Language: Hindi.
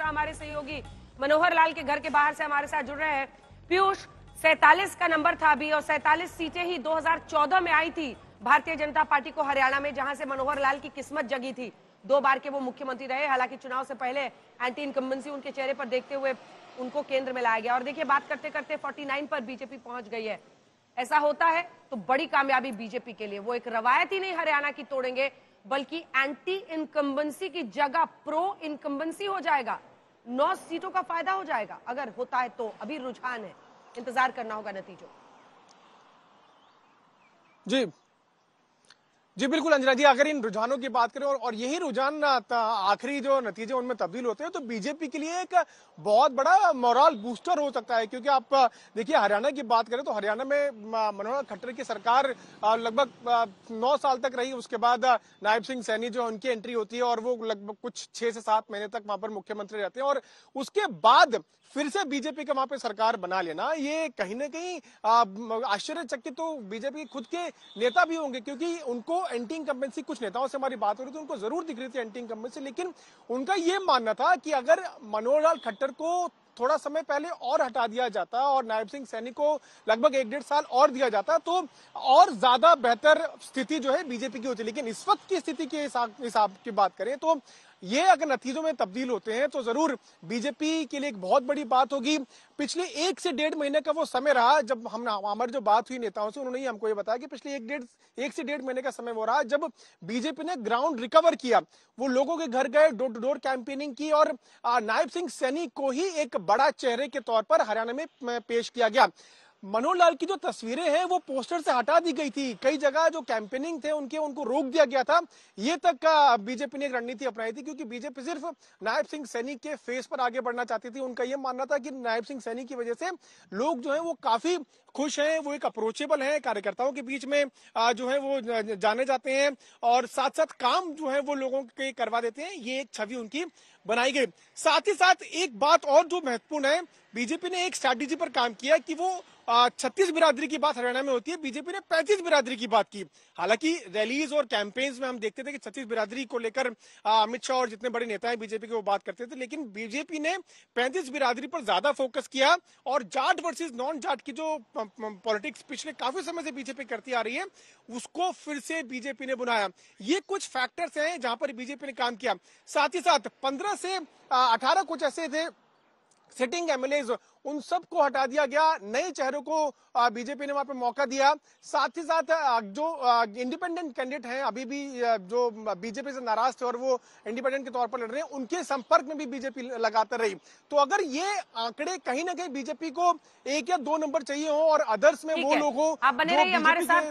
हमारे सहयोगी मनोहर लाल के घर के बाहर से हमारे साथ जुड़ रहे हैं। पीयूष, 47 का नंबर था अभी और 47 सीटें ही 2014 में आई थी भारतीय जनता पार्टी को हरियाणा में, जहां से मनोहर लाल की किस्मत जगी थी। 2 बार के वो मुख्यमंत्री रहे। हालांकि चुनाव से पहले एंटी इनकम्बेंसी उनके चेहरे पर देखते हुए उनको केंद्र में लाया गया। और देखिए, बात करते करते 49 पर बीजेपी पहुंच गई है। ऐसा होता है तो बड़ी कामयाबी बीजेपी के लिए। वो एक रवायत ही नहीं हरियाणा की तोड़ेंगे, बल्कि एंटी इनकम्बेंसी की जगह प्रो इनकम्बेंसी हो जाएगा। 9 सीटों का फायदा हो जाएगा अगर होता है तो। अभी रुझान है, इंतजार करना होगा नतीजों। जी बिल्कुल अंजना जी, अगर इन रुझानों की बात करें और यही रुझान आखिरी जो नतीजे उनमें तब्दील होते हैं तो बीजेपी के लिए एक बहुत बड़ा मोरल बूस्टर हो सकता है। क्योंकि आप देखिए, हरियाणा की बात करें तो हरियाणा में मनोहर खट्टर की सरकार लगभग 9 साल तक रही। उसके बाद नायब सिंह सैनी जो उनकी एंट्री होती है और वो लगभग कुछ 6 से 7 महीने तक वहां पर मुख्यमंत्री रहते हैं, और उसके बाद फिर से बीजेपी का वहां पे सरकार बना लेना, ये कहीं ना कहीं आश्चर्यचकित तो बीजेपी खुद के नेता भी होंगे। क्योंकि उनको एंटी इनकम्बेंसी, कुछ नेताओं से हमारी बात हो रही थी, उनको जरूर दिख रही थी एंटी इनकम्बेंसी, लेकिन उनका ये मानना था कि अगर मनोहर लाल खट्टर को थोड़ा समय पहले और हटा दिया जाता और नायब सिंह सैनी को लगभग 1-1.5 साल और दिया जाता तो और ज्यादा बेहतर स्थिति जो है बीजेपी की होती। लेकिन इस वक्त की स्थिति के हिसाब की बात करें तो ये अगर नतीजों में तब्दील होते हैं तो जरूर बीजेपी के लिए एक बहुत बड़ी बात होगी। पिछले 1 से 1.5 महीने का वो समय रहा जब हमारी जो बात हुई नेताओं से, उन्होंने हमको ये बताया कि पिछले 1 से 1.5 महीने का समय वो रहा जब बीजेपी ने ग्राउंड रिकवर किया। वो लोगों के घर गए, डोर टू डोर कैंपेनिंग की और नायब सिंह सैनी को ही एक बड़ा चेहरे के तौर पर हरियाणा में पेश किया गया। मनोहर लाल की जो तस्वीरें हैं वो पोस्टर से हटा दी गई थी। कई जगह जो कैंपेनिंग थे उनको रोक दिया गया था। ये तक बीजेपी ने एक रणनीति अपनाई थी, क्योंकि बीजेपी सिर्फ नायब सिंह सैनी के फेस पर आगे बढ़ना चाहती थी। उनका ये मानना था कि नायब सिंह सैनी की वजह से लोग जो है वो काफी खुश हैं, वो एक अप्रोचेबल हैं, कार्यकर्ताओं के बीच में जो है वो जाने जाते हैं और साथ साथ काम जो है वो लोगों के करवा देते हैं। ये एक छवि उनकी बनाई गई। साथ ही साथ एक बात और जो महत्वपूर्ण है, बीजेपी ने एक स्ट्रैटेजी पर काम किया कि वो 36 बिरादरी की बात हरियाणा में होती है, बीजेपी ने 35 बिरादरी की बात की। हालांकि रैलीज और कैंपेन्स में हम देखते थे कि 36 बिरादरी को लेकर अमित शाह और जितने बड़े नेता हैं बीजेपी के वो बात करते थे, लेकिन बीजेपी ने 35 बिरादरी पर ज्यादा फोकस किया और जाट वर्सेस नॉन जाट की जो पॉलिटिक्स पिछले काफी समय से बीजेपी करती आ रही है उसको फिर से बीजेपी ने बुलाया। ये कुछ फैक्टर्स हैं जहां पर बीजेपी ने काम किया। साथ ही साथ 15 से 18 कुछ ऐसे थे सिटिंग एमएलएज, उन सबको हटा दिया गया। नए चेहरों को बीजेपी ने वहां पे मौका दिया। साथ ही साथ जो इंडिपेंडेंट कैंडिडेट हैं अभी भी जो बीजेपी से नाराज थे और वो इंडिपेंडेंट के तौर पर लड़ रहे हैं, उनके संपर्क में भी बीजेपी लगातार रही। तो अगर ये आंकड़े कहीं ना कहीं बीजेपी को 1 या 2 नंबर चाहिए हो और अदर्स में वो लोग हो, आप बने रहिए हमारे साथ।